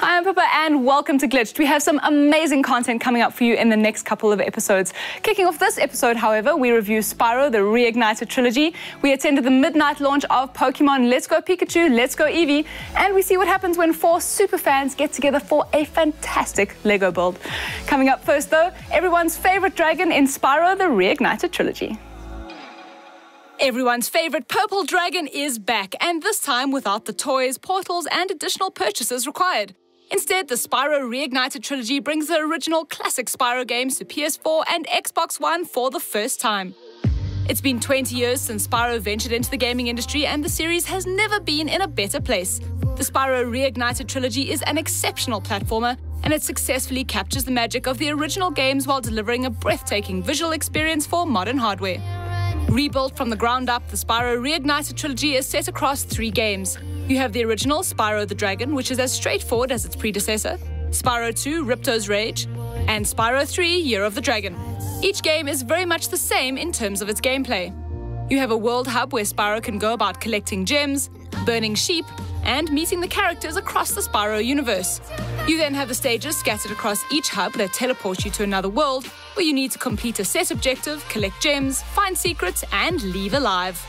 Hi, I'm Pippa and welcome to Glitched. We have some amazing content coming up for you in the next couple of episodes. Kicking off this episode, however, we review Spyro, the Reignited Trilogy. We attended the midnight launch of Pokemon Let's Go Pikachu, Let's Go Eevee, and we see what happens when 4 super fans get together for a fantastic LEGO build. Coming up first though, everyone's favorite dragon in Spyro, the Reignited Trilogy. Everyone's favorite purple dragon is back, and this time without the toys, portals, and additional purchases required. Instead, the Spyro Reignited Trilogy brings the original classic Spyro games to PS4 and Xbox One for the first time. It's been 20 years since Spyro ventured into the gaming industry, and the series has never been in a better place. The Spyro Reignited Trilogy is an exceptional platformer, and it successfully captures the magic of the original games while delivering a breathtaking visual experience for modern hardware. Rebuilt from the ground up, the Spyro Reignited Trilogy is set across 3 games. You have the original Spyro the Dragon, which is as straightforward as its predecessor, Spyro 2 Ripto's Rage, and Spyro 3 Year of the Dragon. Each game is very much the same in terms of its gameplay. You have a world hub where Spyro can go about collecting gems, burning sheep, and meeting the characters across the Spyro universe. You then have the stages scattered across each hub that teleport you to another world, where you need to complete a set objective, collect gems, find secrets, and leave alive.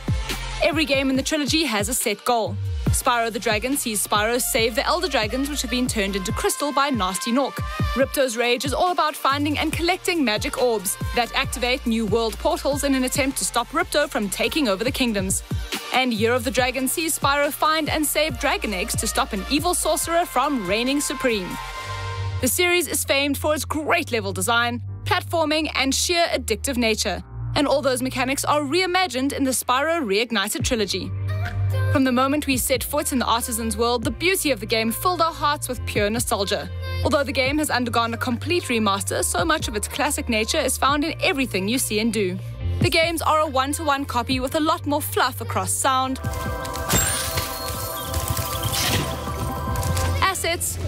Every game in the trilogy has a set goal. Spyro the Dragon sees Spyro save the Elder Dragons, which have been turned into crystal by Nasty Nork. Ripto's Rage is all about finding and collecting magic orbs that activate new world portals in an attempt to stop Ripto from taking over the kingdoms. And Year of the Dragon sees Spyro find and save dragon eggs to stop an evil sorcerer from reigning supreme. The series is famed for its great level design, platforming, and sheer addictive nature. And all those mechanics are reimagined in the Spyro Reignited Trilogy. From the moment we set foot in the Artisan's world, the beauty of the game filled our hearts with pure nostalgia. Although the game has undergone a complete remaster, so much of its classic nature is found in everything you see and do. The games are a one-to-one copy with a lot more fluff across sound, assets,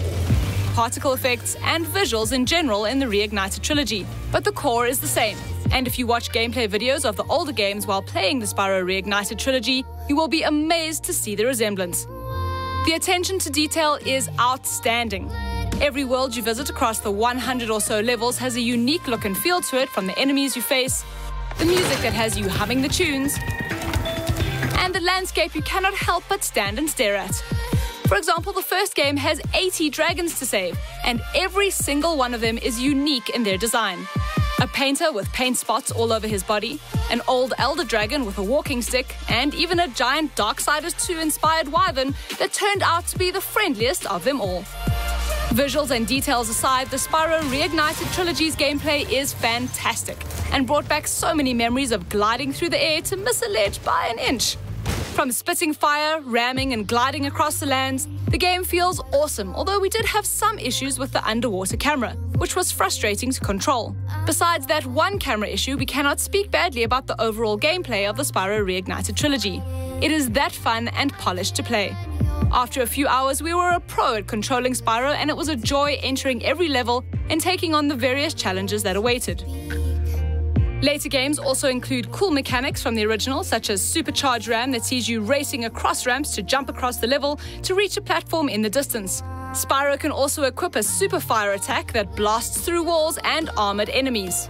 particle effects, and visuals in general in the Reignited Trilogy, but the core is the same. And if you watch gameplay videos of the older games while playing the Spyro Reignited Trilogy, you will be amazed to see the resemblance. The attention to detail is outstanding. Every world you visit across the 100 or so levels has a unique look and feel to it, from the enemies you face, the music that has you humming the tunes, and the landscape you cannot help but stand and stare at. For example, the first game has 80 dragons to save, and every single one of them is unique in their design. A painter with paint spots all over his body, an old elder dragon with a walking stick, and even a giant Darksiders 2 inspired wyvern that turned out to be the friendliest of them all. Visuals and details aside, the Spyro Reignited Trilogy's gameplay is fantastic and brought back so many memories of gliding through the air to miss a ledge by an inch. From spitting fire, ramming, and gliding across the lands, the game feels awesome, although we did have some issues with the underwater camera, which was frustrating to control. Besides that one camera issue, we cannot speak badly about the overall gameplay of the Spyro Reignited Trilogy. It is that fun and polished to play. After a few hours, we were a pro at controlling Spyro, and it was a joy entering every level and taking on the various challenges that awaited. Later games also include cool mechanics from the original, such as Supercharge Ram that sees you racing across ramps to jump across the level to reach a platform in the distance. Spyro can also equip a Super Fire attack that blasts through walls and armored enemies.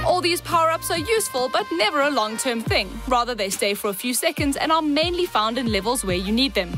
All these power-ups are useful, but never a long-term thing. Rather, they stay for a few seconds and are mainly found in levels where you need them.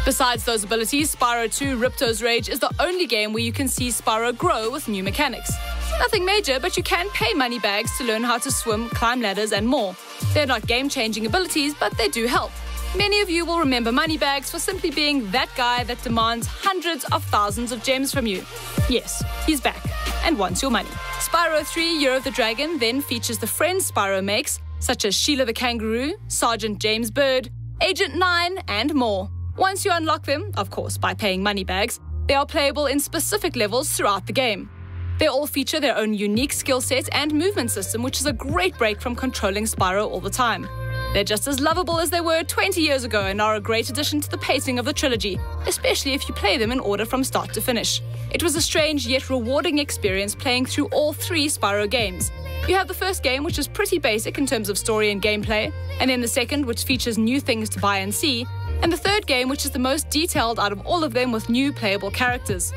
Besides those abilities, Spyro 2 Ripto's Rage is the only game where you can see Spyro grow with new mechanics. Nothing major, but you can pay money bags to learn how to swim, climb ladders, and more. They're not game-changing abilities, but they do help. Many of you will remember Moneybags for simply being that guy that demands hundreds of thousands of gems from you. Yes, he's back, and wants your money. Spyro 3 Year of the Dragon then features the friends Spyro makes, such as Sheila the Kangaroo, Sergeant James Bird, Agent 9, and more. Once you unlock them, of course by paying Moneybags, they are playable in specific levels throughout the game. They all feature their own unique skill set and movement system, which is a great break from controlling Spyro all the time. They're just as lovable as they were 20 years ago and are a great addition to the pacing of the trilogy, especially if you play them in order from start to finish. It was a strange yet rewarding experience playing through all 3 Spyro games. You have the first game, which is pretty basic in terms of story and gameplay, and then the second, which features new things to buy and see, And the third game, which is the most detailed out of all of them with new playable characters.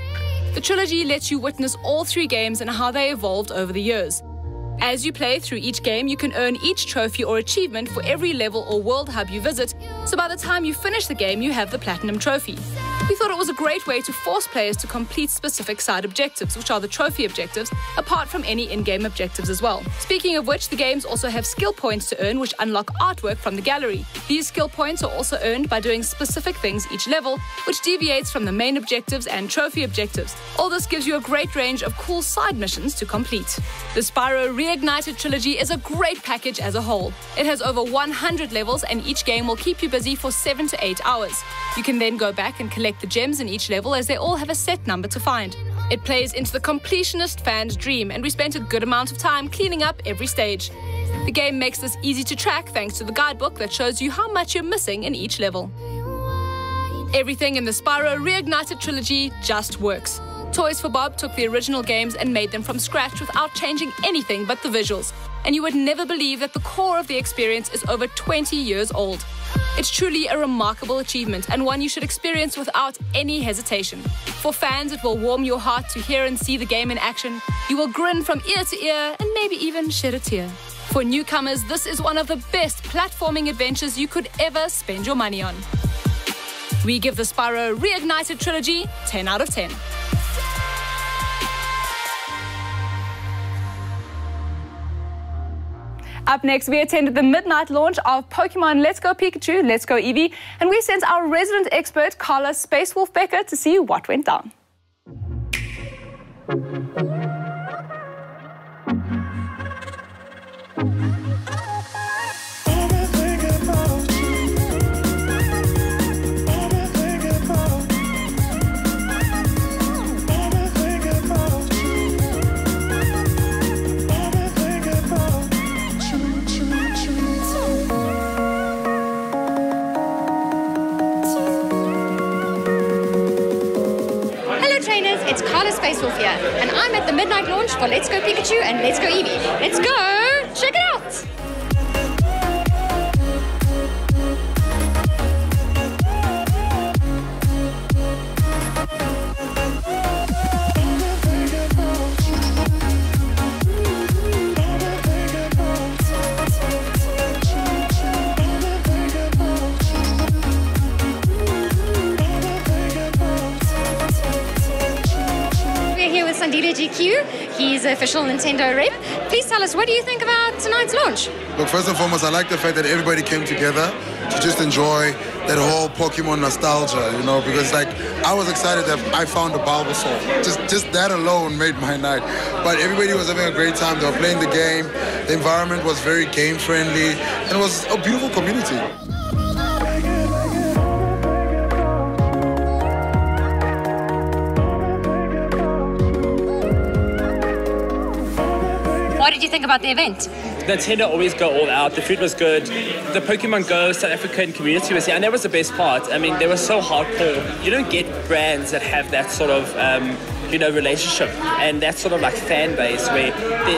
The trilogy lets you witness all 3 games and how they evolved over the years. As you play through each game, you can earn each trophy or achievement for every level or world hub you visit, so by the time you finish the game, you have the Platinum Trophy. We thought it was a great way to force players to complete specific side objectives, which are the trophy objectives, apart from any in-game objectives as well. Speaking of which, the games also have skill points to earn, which unlock artwork from the gallery. These skill points are also earned by doing specific things each level, which deviates from the main objectives and trophy objectives. All this gives you a great range of cool side missions to complete. The Spyro Reignited Trilogy is a great package as a whole. It has over 100 levels and each game will keep you busy for 7 to 8 hours. You can then go back and collect the gems in each level as they all have a set number to find. It plays into the completionist fan's dream, and we spent a good amount of time cleaning up every stage. The game makes this easy to track thanks to the guidebook that shows you how much you're missing in each level. Everything in the Spyro Reignited Trilogy just works. Toys for Bob took the original games and made them from scratch without changing anything but the visuals. And you would never believe that the core of the experience is over 20 years old. It's truly a remarkable achievement and one you should experience without any hesitation. For fans, it will warm your heart to hear and see the game in action. You will grin from ear to ear and maybe even shed a tear. For newcomers, this is one of the best platforming adventures you could ever spend your money on. We give the Spyro Reignited Trilogy 10 out of 10. Up next, we attended the midnight launch of Pokemon Let's Go Pikachu, Let's Go Eevee, and we sent our resident expert, Carla Spacewolf Becker, to see what went down. It's Carla Spacewolf here, and I'm at the midnight launch for Let's Go Pikachu and Let's Go Eevee. Let's go check it out! GQ. He's an official Nintendo rep. Please tell us, what do you think about tonight's launch? Look, first and foremost, I like the fact that everybody came together to just enjoy that whole Pokemon nostalgia, you know, because like I was excited that I found a Bulbasaur. Just that alone made my night. But everybody was having a great time. They were playing the game. The environment was very game friendly, and it was a beautiful community. What did you think about the event? Nintendo always go all out. The food was good. The Pokemon Go South African community was here, and that was the best part. I mean, they were so hardcore. You don't get brands that have that sort of, relationship and that sort of like fan base where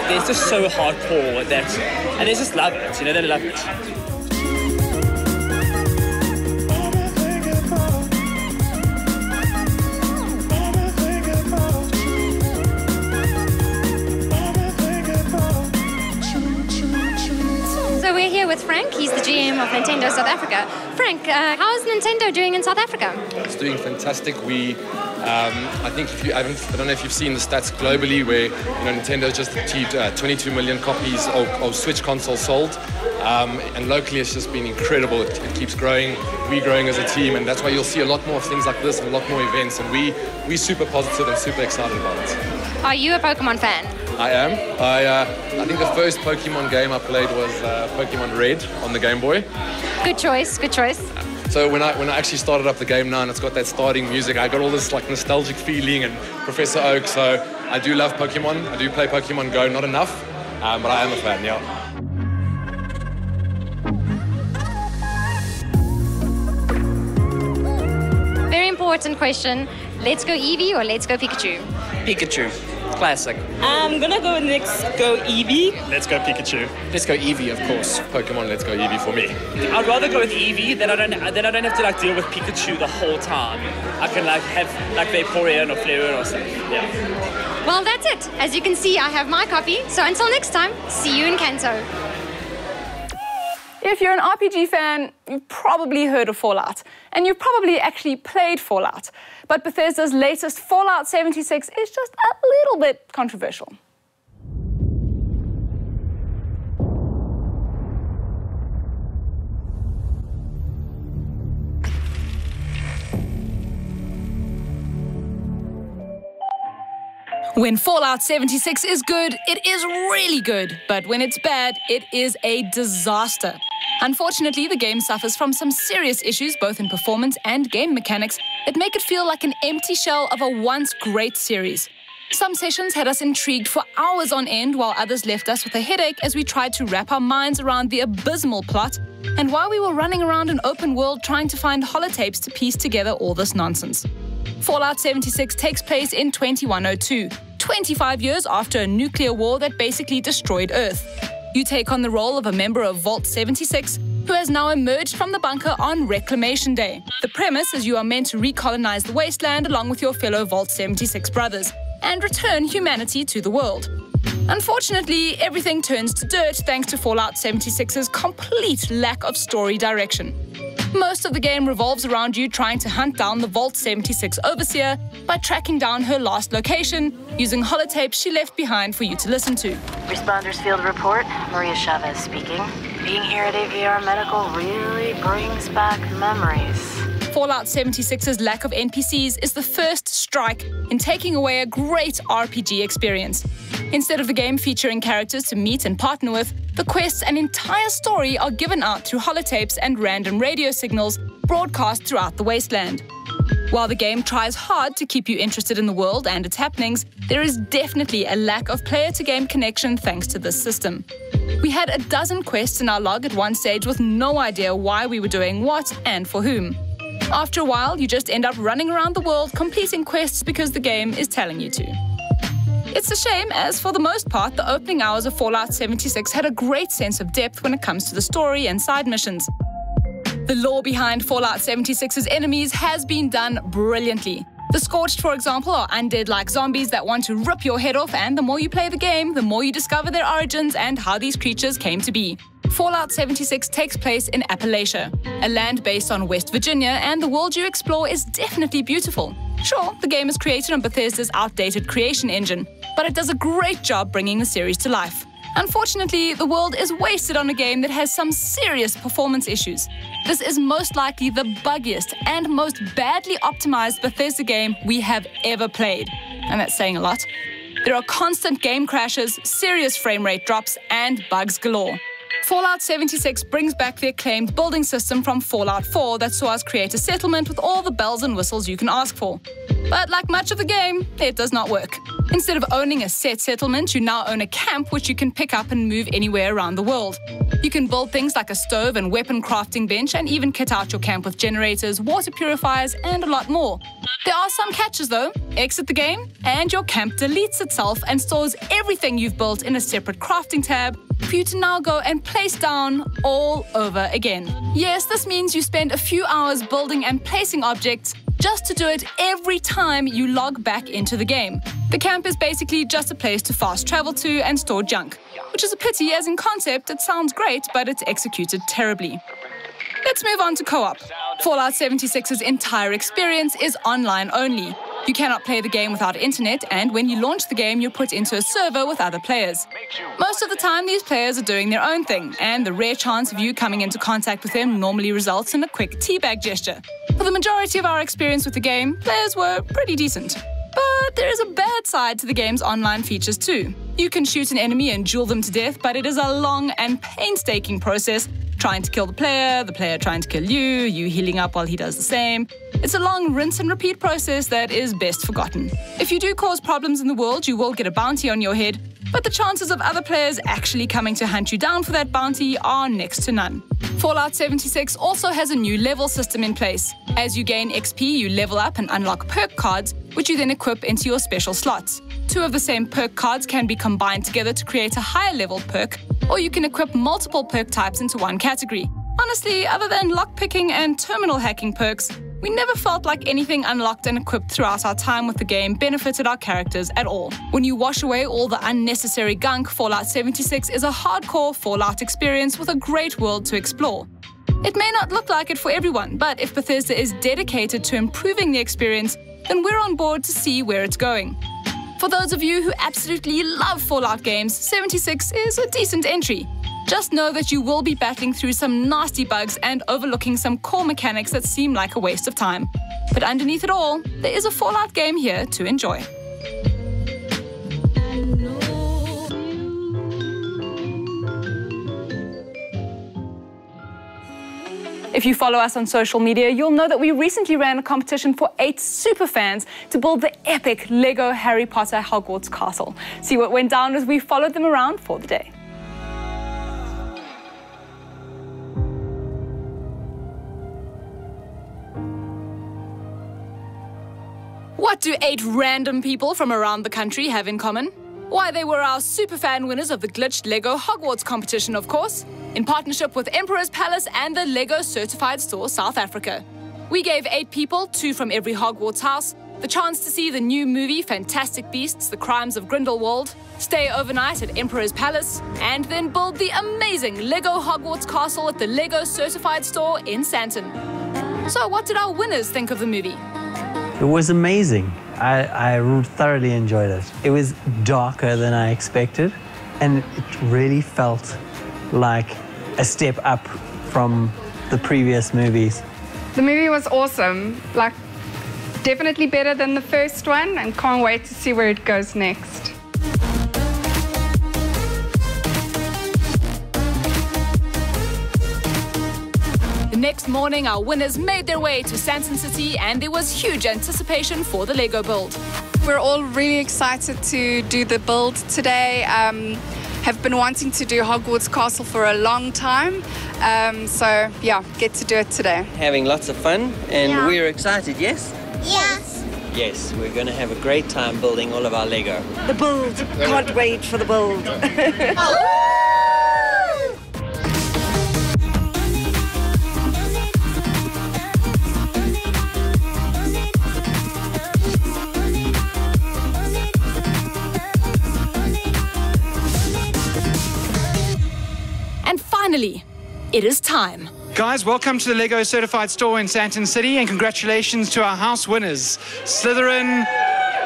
they're just so hardcore that, and they just love it. You know, they love it. With Frank, he's the GM of Nintendo South Africa. Frank, how is Nintendo doing in South Africa? It's doing fantastic. I think I don't know if you've seen the stats globally, where Nintendo just achieved 22 million copies of Switch consoles sold, and locally it's just been incredible. It keeps growing. We're growing as a team, and that's why you'll see a lot more of things like this and a lot more events. And we're super positive and super excited about it. Are you a Pokemon fan? I am. I think the first Pokemon game I played was Pokemon Red on the Game Boy. Good choice, good choice. So when I actually started up the game now and it's got that starting music, I got all this like nostalgic feeling and Professor Oak. So I do love Pokemon. I do play Pokemon Go, not enough, but I am a fan, yeah. Very important question. Let's go Eevee or let's go Pikachu? Pikachu. classic. I'm gonna go Let's Go Eevee. Let's go Pikachu. Let's go Eevee, of course. Pokemon Let's Go Eevee for me. I'd rather go with Eevee, then I don't have to like deal with Pikachu the whole time. I can like have like Vaporeon or Flareon or something. Yeah. Well, that's it. As you can see, I have my copy. So until next time, see you in Kanto. If you're an RPG fan, you've probably heard of Fallout, and you've probably actually played Fallout. But Bethesda's latest Fallout 76 is just a little bit controversial. When Fallout 76 is good, it is really good. But when it's bad, it is a disaster. Unfortunately, the game suffers from some serious issues, both in performance and game mechanics, that make it feel like an empty shell of a once great series. Some sessions had us intrigued for hours on end, while others left us with a headache as we tried to wrap our minds around the abysmal plot, and while we were running around an open world trying to find holotapes to piece together all this nonsense. Fallout 76 takes place in 2102, 25 years after a nuclear war that basically destroyed Earth. You take on the role of a member of Vault 76, who has now emerged from the bunker on Reclamation Day. The premise is you are meant to recolonize the wasteland along with your fellow Vault 76 brothers, and return humanity to the world. Unfortunately, everything turns to dirt thanks to Fallout 76's complete lack of story direction. Most of the game revolves around you trying to hunt down the Vault 76 overseer by tracking down her last location, using holotapes she left behind for you to listen to. Responders field report, Maria Chavez speaking. Being here at AVR Medical really brings back memories. Fallout 76's lack of NPCs is the first strike in taking away a great RPG experience. Instead of the game featuring characters to meet and partner with, the quests and entire story are given out through holotapes and random radio signals broadcast throughout the wasteland. While the game tries hard to keep you interested in the world and its happenings, there is definitely a lack of player-to-game connection thanks to this system. We had a dozen quests in our log at one stage with no idea why we were doing what and for whom. After a while, you just end up running around the world completing quests because the game is telling you to. It's a shame, as for the most part, the opening hours of Fallout 76 had a great sense of depth when it comes to the story and side missions. The lore behind Fallout 76's enemies has been done brilliantly. The Scorched, for example, are undead-like zombies that want to rip your head off, and the more you play the game, the more you discover their origins and how these creatures came to be. Fallout 76 takes place in Appalachia, a land based on West Virginia, and the world you explore is definitely beautiful. Sure, the game is created on Bethesda's outdated creation engine, but it does a great job bringing the series to life. Unfortunately, the world is wasted on a game that has some serious performance issues. This is most likely the buggiest and most badly optimized Bethesda game we have ever played. And that's saying a lot. There are constant game crashes, serious frame rate drops, and bugs galore. Fallout 76 brings back the acclaimed building system from Fallout 4 that saw us create a settlement with all the bells and whistles you can ask for. But like much of the game, it does not work. Instead of owning a set settlement, you now own a camp which you can pick up and move anywhere around the world. You can build things like a stove and weapon crafting bench, and even kit out your camp with generators, water purifiers, and a lot more. There are some catches though. Exit the game, and your camp deletes itself and stores everything you've built in a separate crafting tab for you to now go and place down all over again. Yes, this means you spend a few hours building and placing objects just to do it every time you log back into the game. The camp is basically just a place to fast travel to and store junk, which is a pity, as in concept it sounds great, but it's executed terribly. Let's move on to co-op. Fallout 76's entire experience is online only. You cannot play the game without internet, and when you launch the game, you're put into a server with other players. Most of the time, these players are doing their own thing, and the rare chance of you coming into contact with them normally results in a quick teabag gesture. For the majority of our experience with the game, players were pretty decent. But there is a bad side to the game's online features too. You can shoot an enemy and duel them to death, but it is a long and painstaking process trying to kill the player trying to kill you, you healing up while he does the same. It's a long rinse and repeat process that is best forgotten. If you do cause problems in the world, you will get a bounty on your head, but the chances of other players actually coming to hunt you down for that bounty are next to none. Fallout 76 also has a new level system in place. As you gain XP, you level up and unlock perk cards, which you then equip into your special slots. 2 of the same perk cards can be combined together to create a higher level perk, or you can equip multiple perk types into one category. Honestly, other than lockpicking and terminal hacking perks, we never felt like anything unlocked and equipped throughout our time with the game benefited our characters at all. When you wash away all the unnecessary gunk, Fallout 76 is a hardcore Fallout experience with a great world to explore. It may not look like it for everyone, but if Bethesda is dedicated to improving the experience, then we're on board to see where it's going. For those of you who absolutely love Fallout games, 76 is a decent entry. Just know that you will be battling through some nasty bugs and overlooking some core mechanics that seem like a waste of time. But underneath it all, there is a Fallout game here to enjoy. If you follow us on social media, you'll know that we recently ran a competition for 8 superfans to build the epic LEGO Harry Potter Hogwarts Castle. See what went down as we followed them around for the day. What do 8 random people from around the country have in common? Why, they were our superfan winners of the glitched LEGO Hogwarts competition, of course, in partnership with Emperor's Palace and the LEGO Certified Store South Africa. We gave 8 people, 2 from every Hogwarts house, the chance to see the new movie Fantastic Beasts: The Crimes of Grindelwald, stay overnight at Emperor's Palace, and then build the amazing LEGO Hogwarts Castle at the LEGO Certified Store in Sandton. So what did our winners think of the movie? It was amazing. I thoroughly enjoyed it. It was darker than I expected, and it really felt like a step up from the previous movies. The movie was awesome, like definitely better than the first one, and can't wait to see where it goes next. The next morning, our winners made their way to Sandton City, and there was huge anticipation for the LEGO build. We're all really excited to do the build today. Have been wanting to do Hogwarts Castle for a long time. So yeah, get to do it today. Having lots of fun, and we're excited, yes? Yes. Yes, we're going to have a great time building all of our LEGO. The build. Can't wait for the build. And finally, it is time. Guys, welcome to the LEGO Certified Store in Sandton City, and congratulations to our house winners, Slytherin,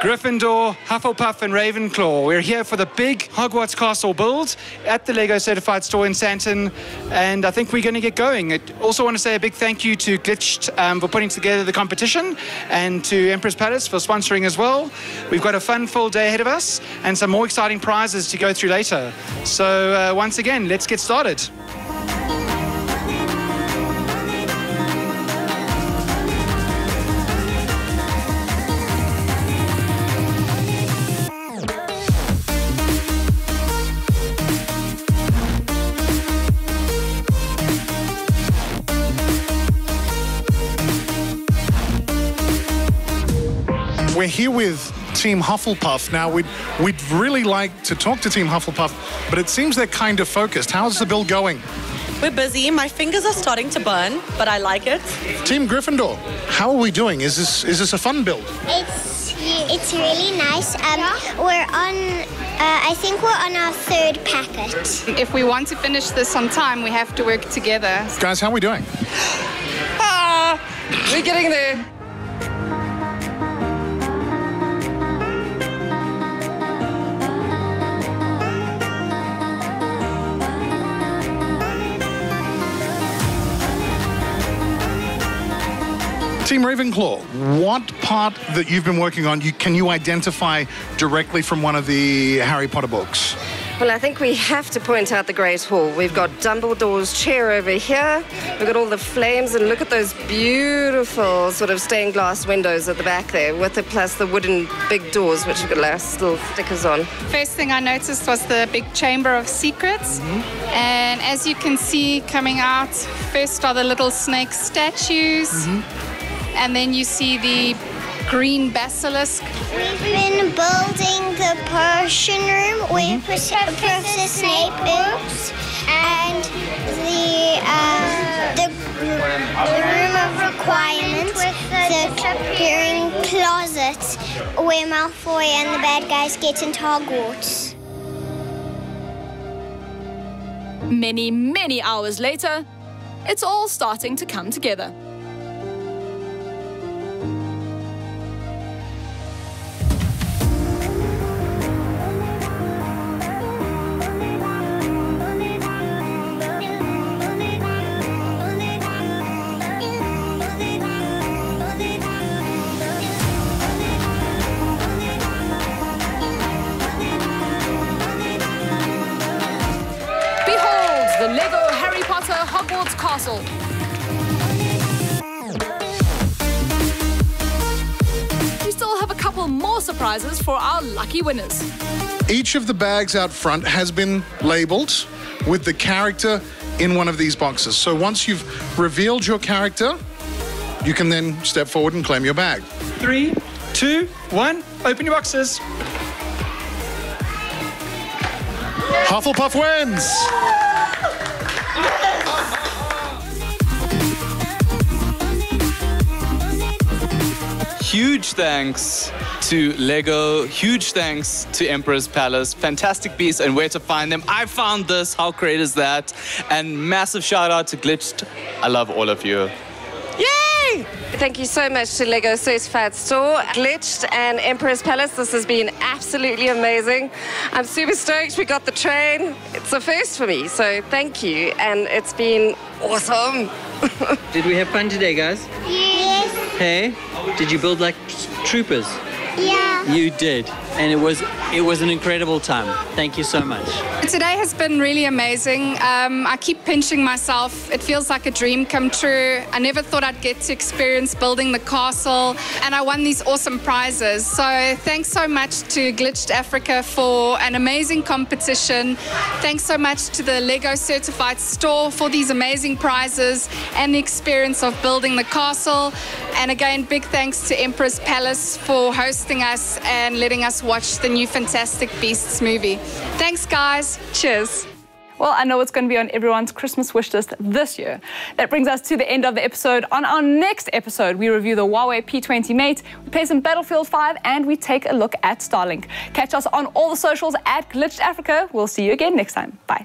Gryffindor, Hufflepuff and Ravenclaw. We're here for the big Hogwarts Castle build at the LEGO Certified Store in Sandton, and I think we're going to get going. I also want to say a big thank you to Glitched for putting together the competition, and to Emperor's Palace for sponsoring as well. We've got a fun full day ahead of us and some more exciting prizes to go through later. So once again, let's get started. We're here with Team Hufflepuff. Now, we'd really like to talk to Team Hufflepuff, but it seems they're kind of focused. How's the build going? We're busy. My fingers are starting to burn, but I like it. Team Gryffindor, how are we doing? Is this a fun build? It's really nice. I think we're on our 3rd packet. If we want to finish this on time, we have to work together. Guys, how are we doing? We're getting there. Team Ravenclaw, what part that you've been working on can you identify directly from one of the Harry Potter books? Well, I think we have to point out the Great Hall. We've got Dumbledore's chair over here. We've got all the flames, and look at those beautiful sort of stained glass windows at the back there, plus the wooden big doors, which have got little stickers on. First thing I noticed was the big Chamber of Secrets. And as you can see coming out, first are the little snake statues. And then you see the green basilisk. We've been building the potion room where Professor Snape is, and the room of requirements, the disappearing closet where Malfoy and the bad guys get into Hogwarts. Many, many hours later, it's all starting to come together. The LEGO Harry Potter Hogwarts Castle. We still have a couple more surprises for our lucky winners. Each of the bags out front has been labeled with the character in one of these boxes. So once you've revealed your character, you can then step forward and claim your bag. 3, 2, 1, open your boxes. Hufflepuff wins! Huge thanks to LEGO, huge thanks to Emperor's Palace, fantastic beasts and where to find them. I found this, how great is that? And massive shout out to Glitched. I love all of you. Yay! Thank you so much to LEGO Certified Store, Glitched and Emperor's Palace. This has been absolutely amazing. I'm super stoked we got the train. It's a first for me, so thank you. And it's been awesome. Did we have fun today, guys? Yes. Hey, did you build like troopers? Yeah. You did, and it was an incredible time. Thank you so much. Today has been really amazing. I keep pinching myself. It feels like a dream come true. I never thought I'd get to experience building the castle, and I won these awesome prizes. So thanks so much to Glitched Africa for an amazing competition. Thanks so much to the LEGO Certified Store for these amazing prizes and the experience of building the castle. And again, big thanks to Emperor's Palace for hosting us and letting us watch the new Fantastic Beasts movie. Thanks, guys. Cheers. Well, I know it's going to be on everyone's Christmas wish list this year. That brings us to the end of the episode. On our next episode, we review the Huawei P20 Mate, we play some Battlefield 5, and we take a look at Starlink. Catch us on all the socials at Glitched Africa. We'll see you again next time. Bye.